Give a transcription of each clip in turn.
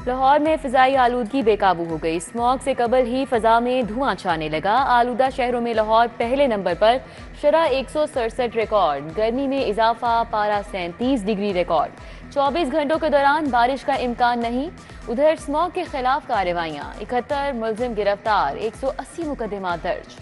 लाहौर में फिजाई आलूदगी बेकाबू हो गई। स्मॉग से कबल ही फजा में धुआं छाने लगा। आलूदा शहरों में लाहौर पहले नंबर पर, शरह 167 रिकॉर्ड। गर्मी में इजाफा, पारा 37 डिग्री रिकॉर्ड। 24 घंटों के दौरान बारिश का इम्कान नहीं। उधर स्मॉग के खिलाफ कार्रवाइयां, 71 मुलजिम गिरफ्तार, 180 मुकदमा दर्ज।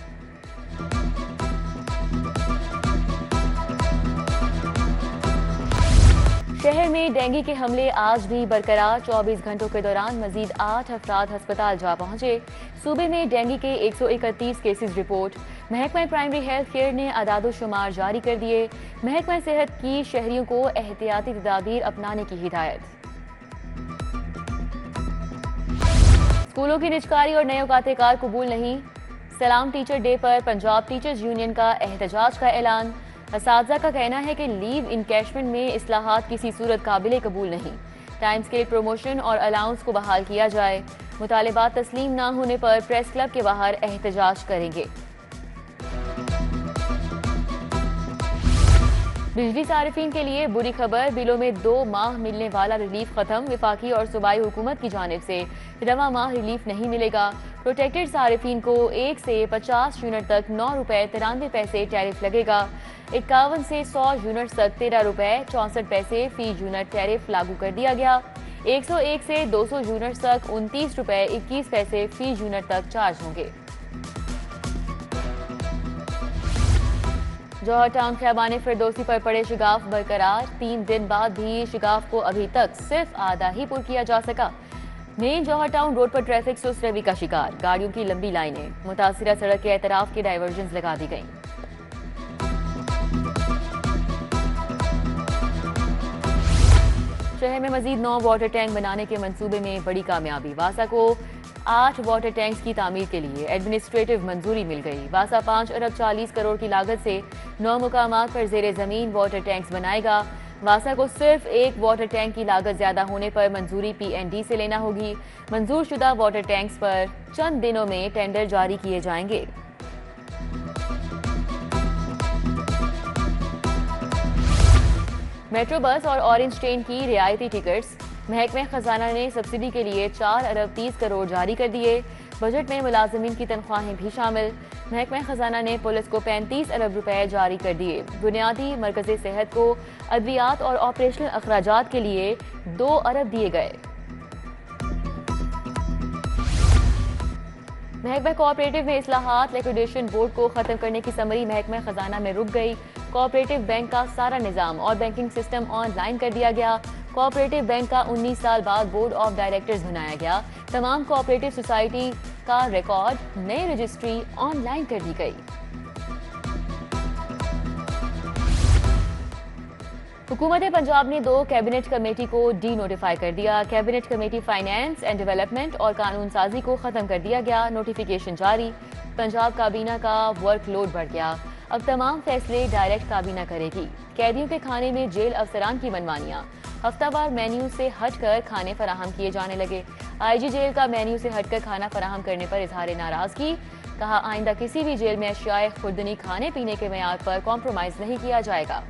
शहर में डेंगू के हमले आज भी बरकरार। 24 घंटों के दौरान मजीद 8 अफराद अस्पताल जा पहुंचे। सूबे में डेंगू के 131 केसेस रिपोर्ट। महकमा प्राइमरी हेल्थ केयर ने अदादोशुमार जारी कर दिए। महकमा सेहत की शहरियों को एहतियाती तदाबीर अपनाने की हिदायत। स्कूलों की निजकारी और नए औकात-ए-कार कबूल नहीं। सलाम टीचर डे पर पंजाब टीचर्स यूनियन का एहतजाज का ऐलान। असातिज़ा का कहना है कि लीव इनकैशमेंट में इस्लाहात किसी सूरत काबिले कबूल नहीं। टाइम स्केल प्रमोशन और अलाउंस को बहाल किया जाए। मुतालिबात तस्लीम ना होने पर प्रेस क्लब के बाहर एहतजाज करेंगे। बिजली सारिफीन के लिए बुरी खबर, बिलों में 2 माह मिलने वाला रिलीफ खत्म। विफाकी और सूबाई हुकूमत की जानिब से रवा माह रिलीफ नहीं मिलेगा। प्रोटेक्टेड सारिफीन को 1 से 50 यूनिट तक 9 रुपए 93 पैसे टैरिफ लगेगा। 51 से 100 यूनिट तक 13 रुपए 64 पैसे फी यूनिट टैरिफ लागू कर दिया गया। 101 से 200 यूनिट तक 29 रुपए 21 पैसे फी यूनिट तक चार्ज होंगे। जौहर टाउन खैबान फिरदौसी पर पड़े शिगाफ बरकरार। 3 दिन बाद भी शिगाफ को अभी तक सिर्फ आधा ही पुर किया जा सका। मेन जौहर टाउन रोड पर ट्रैफिक सुस्त रवि का शिकार। गाड़ियों की लंबी लाइनें। मुतासिरा सड़क के एतराफ की डाइवर्जन लगा दी गई। शहर में मजीद 9 वाटर टैंक बनाने के मंसूबे में बड़ी कामयाबी। वासा को 8 वाटर टैंक्स की तामीर के लिए एडमिनिस्ट्रेटिव मंजूरी मिल गई। वासा 5 अरब 40 करोड़ की लागत से 9 मुकामात पर जेर जमीन वाटर टैंक्स बनाएगा। वासा को सिर्फ 1 वाटर टैंक की लागत ज्यादा होने पर मंजूरी PND से लेना होगी। मंजूर शुदा वाटर टैंक्स पर चंद दिनों में टेंडर जारी किए जाएंगे। मेट्रो बस और ऑरेंज ट्रेन की रियायती टिकट्स। महकमे खजाना ने सब्सिडी के लिए 4 अरब 30 करोड़ जारी कर दिए। बजट में मुलाजमीन की तनख्वाहें भी शामिल। महकमा खजाना ने पुलिस को 35 अरब रुपए जारी कर दिए। बुनियादी मरकज़ी सेहत को अद्वियात और ऑपरेशनल अखराजात के लिए 2 अरब दिए गए। महकमा कोऑपरेटिव में इस्लाहात, लिक्विडेशन बोर्ड को खत्म करने की समरी महकमा खजाना में रुक गई। कोऑपरेटिव बैंक का सारा निजाम और बैंकिंग सिस्टम ऑनलाइन कर दिया गया। कोऑपरेटिव बैंक का 19 साल बाद बोर्ड ऑफ डायरेक्टर्स बनाया गया। तमाम कोऑपरेटिव सोसाइटी का रिकॉर्ड, नई रजिस्ट्री ऑनलाइन कर दी गई। हुकूमत पंजाब ने 2 कैबिनेट कमेटी को डी नोटिफाई कर दिया। Cabinet committee finance and development और कानून साजी को खत्म कर दिया गया। नोटिफिकेशन जारी। पंजाब काबीना का वर्कलोड बढ़ गया। अब तमाम फैसले डायरेक्ट काबीना करेगी। कैदियों के खाने में जेल अफसरान की मनमानियां। हफ्तावार मेन्यू से हटकर खाने फराहम किए जाने लगे। IG जेल का मेन्यू से हटकर खाना फराहम करने पर इजहार नाराजगी। कहा, आइंदा किसी भी जेल में अशियाए खुर्दनी खाने पीने के मेयार पर कॉम्प्रोमाइज नहीं किया जाएगा।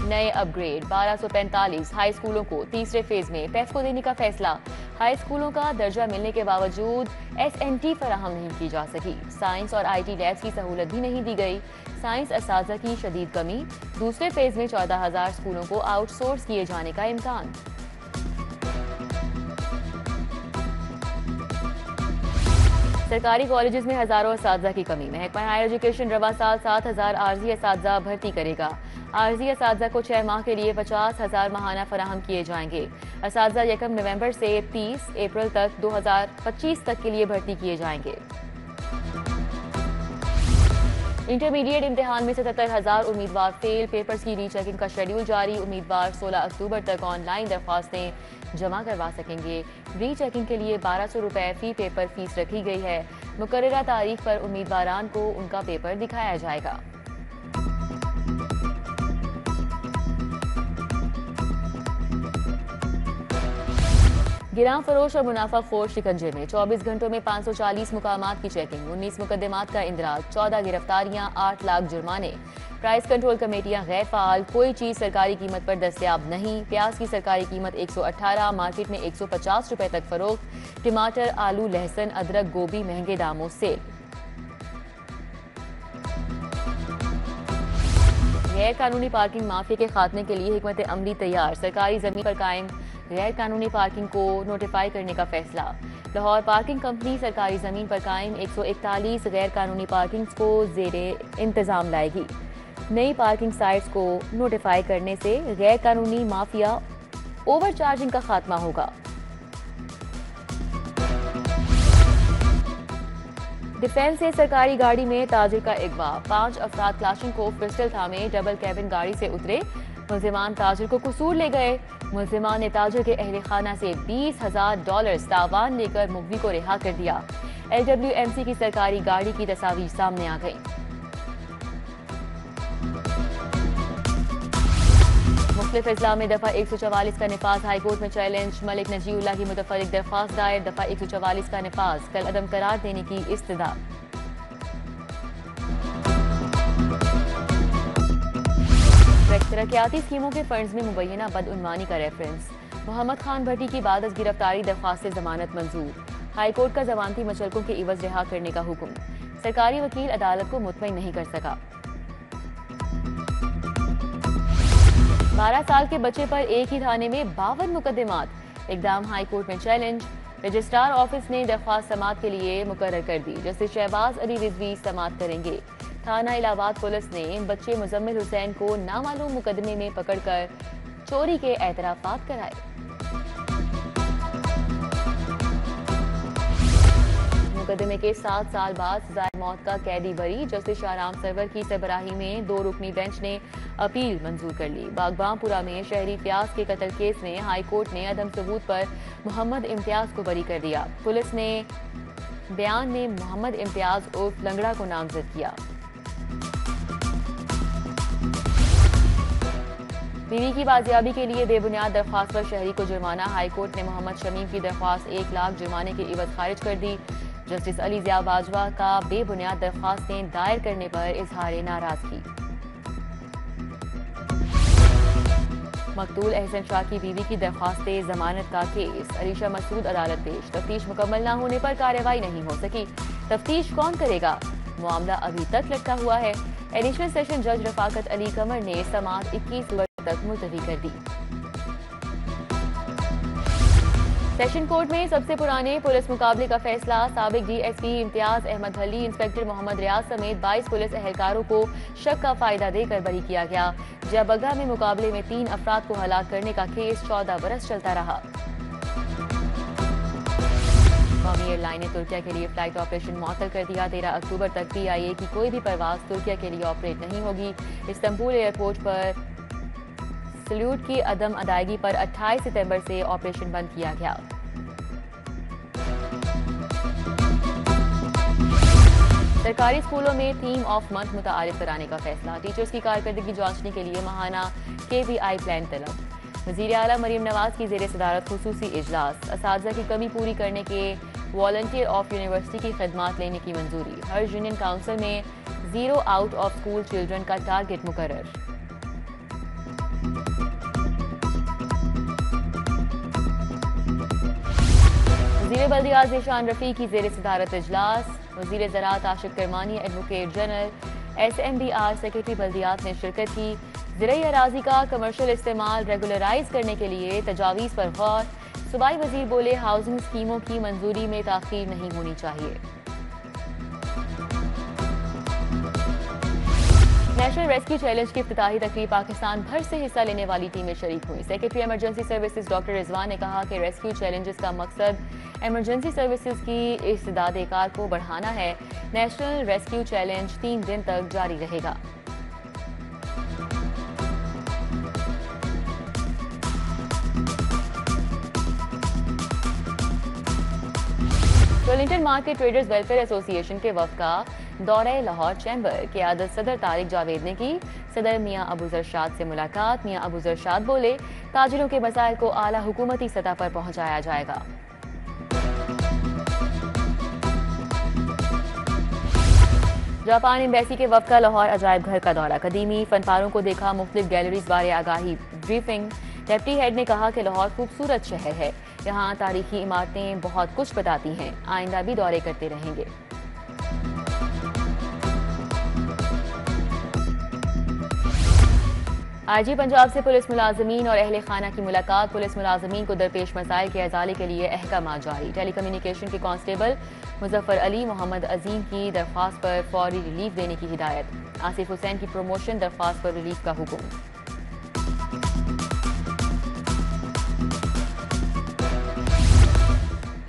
नए अपग्रेड 1245 हाई स्कूलों को तीसरे फेज में पेस्को देने का फैसला। हाई स्कूलों का दर्जा मिलने के बावजूद SNT फराहम नहीं की जा सकी। साइंस और IT लैब्स की सहूलत भी नहीं दी गई। साइंस असातिज़ा की शदीद कमी। दूसरे फेज में 14,000 स्कूलों को आउटसोर्स किए जाने का इम्कान। सरकारी कॉलेजेस में हजारों असातिज़ा की कमी। महकमा हायर एजुकेशन रवा साल 7,000 आर्जी असातिज़ा भर्ती करेगा। आर्जी असातिज़ा को 6 माह के लिए 50,000 माहाना फराहम किए जाएंगे। असातिज़ा 1 नवंबर से 30 अप्रैल तक 2025 तक के लिए भर्ती किए जाएंगे। इंटरमीडिएट इम्तिहान में 77,000 उम्मीदवार फेल। पेपर्स की रीचेकिंग का शेड्यूल जारी। उम्मीदवार 16 अक्टूबर तक ऑनलाइन दरख्वास्तें जमा करवा सकेंगे। रीचेकिंग के लिए 1200 रुपए फी पेपर फीस रखी गई है। मुकर्ररा तारीख पर उम्मीदवारान को उनका पेपर दिखाया जाएगा। गिराम फरोश और मुनाफा खोर शिकंजे में। 24 घंटों में 540 मुकामात की चेकिंग। 19 मुकदमात का इंदराज। 14 गिरफ्तारियां, 8 लाख जुर्माने। प्राइस कंट्रोल कमेटियां गैर फाल, कोई चीज सरकारी कीमत पर दस्तयाब नहीं। प्याज की सरकारी कीमत 118, मार्केट में 150 रुपए तक फरोख्त। टमाटर, आलू, लहसुन, अदरक, गोभी महंगे दामों से। गैर कानूनी पार्किंग माफिया के खात्मे के लिए हिकमत अमली तैयार, सरकारी जमीन पर कायम गैर कानूनी पार्किंग को नोटिफाई करने का फैसला। लाहौर पार्किंग कंपनी सरकारी जमीन पर कायम 141 गैर कानूनी पार्किंग को जेरे इंतजाम लाएगी। नई पार्किंग साइट्स को नोटिफाई करने से गैर कानूनी माफिया ओवरचार्जिंग का खात्मा होगा। डिफेंस से सरकारी गाड़ी में ताजिर का अगवा, 5 अफराद क्लाशनकोव पिस्टल थामे डबल कैबिन गाड़ी से उतरे, मुल्जिमान ताजिर को कसूर ले गए। मुल्जिमान ने ताजिर के अहले खाना से $20,000 तावान लेकर मुगवी को रिहा कर दिया। LWMC की सरकारी गाड़ी की तस्वीर सामने आ गई। मुख्तलिफ अजला में दफा 144 का नफाज, हाईकोर्ट में चैलेंज, मलिक नजीउल्लाह की मुतफर्रिक दरख्वास्त दायर, दफा 144 का नफाज कल अदम करार देने की इस्तदा। तरक्याती स्कीमों के फंड्स में मुबैना बदउनवानी का रेफरेंस, मोहम्मद खान भट्टी की बाद अज गिरफ्तारी दरख्वास्त से जमानत मंजूर, हाईकोर्ट का जमानती मचलकों के इवज रिहा करने का हुक्म, सरकारी वकील अदालत को मुतमईन नहीं कर सका। 12 साल के बच्चे पर एक ही थाने में 52 मुकदमात, इकदाम हाईकोर्ट में चैलेंज, रजिस्ट्रार ऑफिस ने दरख्वास्त समात के लिए मुकर्रर कर दी, जस्टिस शहबाज अली रिजवी समात करेंगे। थाना इलाहाबाद पुलिस ने बच्चे मुजम्मिल हुसैन को नामालूम मुकदमे में पकड़कर चोरी के एतराफात कराए। मुकदमे के 7 साल बाद सजाए मौत का कैदी बरी, जस्टिस शाहराम सरवर की सरबराही में 2 रुकनी बेंच ने अपील मंजूर कर ली। बागबांपुरा में शहरी प्याज के कत्ल केस में हाईकोर्ट ने अदम सबूत पर मोहम्मद इम्तियाज को बरी कर दिया। पुलिस ने बयान में मोहम्मद इम्तियाज उर्फ लंगड़ा को नामजद किया। बीवी की बाजियाबी के लिए बेबुनियाद दरख्वास्त पर शहरी को जुर्माना, हाईकोर्ट ने मोहम्मद शमीम की दरख्वास्त 1 लाख जुर्माने के इवज खारिज कर दी। जस्टिस अली जिया बाजवा का बेबुनियाद दरख्वास्तें दायर करने पर इजहार नाराजगी। मकतूल अहसन शाह की बीवी की दरख्वास्तें जमानत का केस, अलीशा मसूद अदालत पेश, तफ्तीश मुकम्मल न होने पर कार्रवाई नहीं हो सकी, तफ्तीश कौन करेगा, मामला अभी तक लटका हुआ है। एडिशनल सेशन जज रफाकत अली कमर ने समात 21 वर्ष तक मुलतवी कर दी। सेशन कोर्ट में सबसे पुराने पुलिस मुकाबले का फैसला, साबिक DSP इम्तियाज अहमद हली, इंस्पेक्टर मोहम्मद रियाज समेत 22 पुलिस एहलकारों को शक का फायदा देकर बरी किया गया। जयबग्गा में मुकाबले में 3 अफराद को हलाक करने का केस 14 बरस चलता रहा। कौमी एयरलाइन ने तुर्किया के लिए फ्लाइट ऑपरेशन मुअत्तल कर दिया। 13 अक्टूबर तक PIA की कोई भी परवाज तुर्किया के लिए ऑपरेट नहीं होगी। इस्तांबुल एयरपोर्ट पर सल्यूट की अदम अदायगी पर 28 सितंबर से ऑपरेशन बंद किया गया। सरकारी स्कूलों में थीम ऑफ मंथ मुतारिफ कराने का फैसला, टीचर्स की कारकर्दगी जांचने के लिए माहाना KPI प्लान तलब। वज़ीर आला मरीम नवाज की ज़ेर सदारत खुसूसी इजलास, असातिज़ा की कमी पूरी करने के वॉलंटियर ऑफ यूनिवर्सिटी की खदमात लेने की मंजूरी। हर यूनियन काउंसिल में 0 आउट ऑफ स्कूल चिल्ड्रन का टारगेट मुकर्रर। वज़ीर बल्दियात ज़ीशान रफ़ी की ज़ेर सदारत इजलास, वज़ीर ज़राअत आशिक करमानी, एडवोकेट जनरल, SMDR सेक्रेटरी बल्दियात ने शिरकत की। ज़राई अराजी का कमर्शियल इस्तेमाल रेगुलराइज करने के लिए तजावीज़ पर गौर। सूबाई वज़ीर बोले, हाउसिंग स्कीमों की मंजूरी में ताख़ीर नहीं होनी चाहिए। नेशनल रेस्क्यू चैलेंज की इफ्तिताही तकरीब पाकिस्तान भर से हिस्सा लेने वाली टीमें शरीक हुई। Secretary emergency services doctor Rizwan ने कहा कि रेस्क्यू चैलेंजेस का मकसद इमरजेंसी सर्विसेज की इस्तिदाद कार को बढ़ाना है। नेशनल रेस्क्यू चैलेंज 3 दिन तक जारी रहेगा। Wellington market traders welfare association के वफ्द का दौरे लाहौर चैम्बर की आदत सदर तारिक जावेद ने की। सदर मियां अबू जरशाद से मुलाकात। मियां अबू जरशाद बोले, ताजिरों के मसाइल को आला हुकूमती सतह पर पहुंचाया जाएगा। जापान एम्बेसी के वफ्द का लाहौर अजायब घर का दौरा, कदीमी फनपारों को देखा, मुख्तलिफ गैलरीज बारे आगाही ब्रीफिंग। डिप्टी हेड ने कहा कि लाहौर खूबसूरत शहर है, यहाँ तारीखी इमारतें बहुत कुछ बताती हैं, आइंदा भी दौरे करते रहेंगे। आईजी पंजाब से पुलिस मुलाजमीन और अहले खाना की मुलाकात, पुलिस मुलाजमीन को दरपेश मसाइल के अजाले के लिए अहकाम जारी। टेलीकम्युनिकेशन के कांस्टेबल मुजफ्फर अली मोहम्मद अजीम की दरख्वास्त पर फौरी रिलीफ देने की हिदायत। आसिफ हुसैन की प्रमोशन दरख्वास्त पर रिलीफ का हुक्म।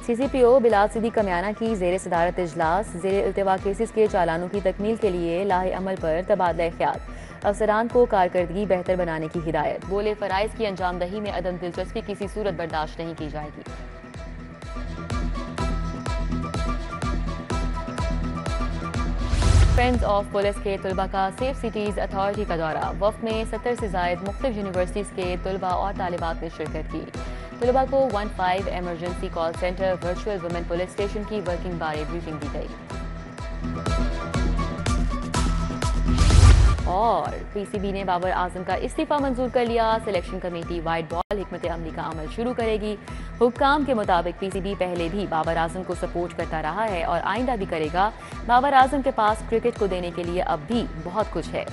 CCPO बिलाल सिद्दीक कमियाना की जेर सदारत इजलास, जेर इल्तिवा केसेस के चालानों की तकमील के लिए लाहे अमल पर तबादला ख्याल, अफसरान को कारकर्दगी बेहतर बनाने की हिदायत। बोले फराइज की अंजामदही में अदम दिलचस्पी किसी सूरत बर्दाश्त नहीं की जाएगी। फ्रेंड्स ऑफ पुलिस के तलबा का सेफ सिटीज अथॉरिटी का दौरा, वफ्द में 70 से जायद मुख्तलिफ यूनिवर्सिटीज के तलबा और तालिबात ने शिरकत की। तलबा को 15 emergency call centre, virtual women police station की वर्किंग बारे ब्रीफिंग दी गई। और PCB ने बाबर आजम का इस्तीफा मंजूर कर लिया, सिलेक्शन कमेटी वाइट बॉल हिकमत अमली का अमल शुरू करेगी। हुक्काम के मुताबिक PCB पहले भी बाबर आजम को सपोर्ट करता रहा है और आइंदा भी करेगा। बाबर आजम के पास क्रिकेट को देने के लिए अब भी बहुत कुछ है।